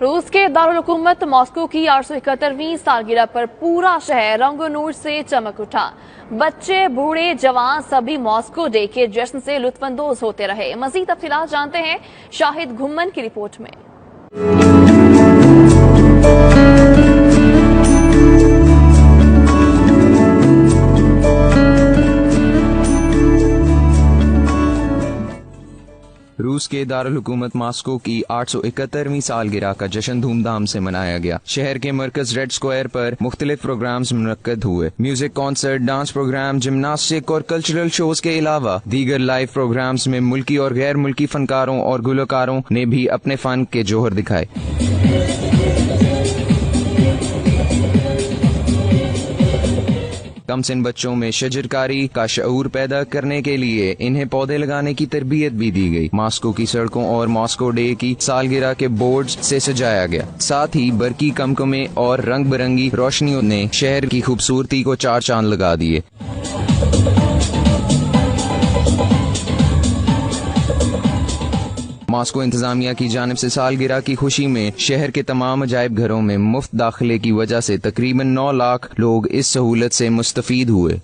रूस के दारुल हुकूमत मॉस्को की 871वीं सालगिरह पर पूरा शहर रंगो नूर से चमक उठा। बच्चे, बूढ़े, जवान सभी मॉस्को डे के जश्न से लुत्फानंदोज होते रहे। मजीद तफसीलात जानते हैं शाहिद घुम्मन की रिपोर्ट में। रूस के दारुल हुकूमत मॉस्को की 871वीं सालगिरह का जश्न धूमधाम से मनाया गया। शहर के मरकज रेड स्क्वायर पर मुख्तलिफ प्रोग्राम्स मुनक्कद हुए। Music, concert, dance programme, gymnastic और कल्चरल शोज के अलावा दीगर लाइव प्रोग्राम्स में मुल्की और गैर मुल्की फनकारों और गुलकारों ने भी अपने फन के जोहर दिखाए। कमसिन बच्चों में शजरकारी का शऊर पैदा करने के लिए इन्हें पौधे लगाने की तरबियत भी दी गई। मॉस्को की सड़कों और मॉस्को डे की सालगिरह के बोर्ड से सजाया गया। साथ ही बरकी कमकमे और रंग बिरंगी रोशनियों ने शहर की खूबसूरती को चार चांद लगा दिए। मॉस्को इंतजामिया की जानिब से सालगिरह की खुशी में शहर के तमाम अजायब घरों में मुफ्त दाखिले की वजह से तकरीबन 9 लाख लोग इस सहूलत से मुस्तफीद हुए।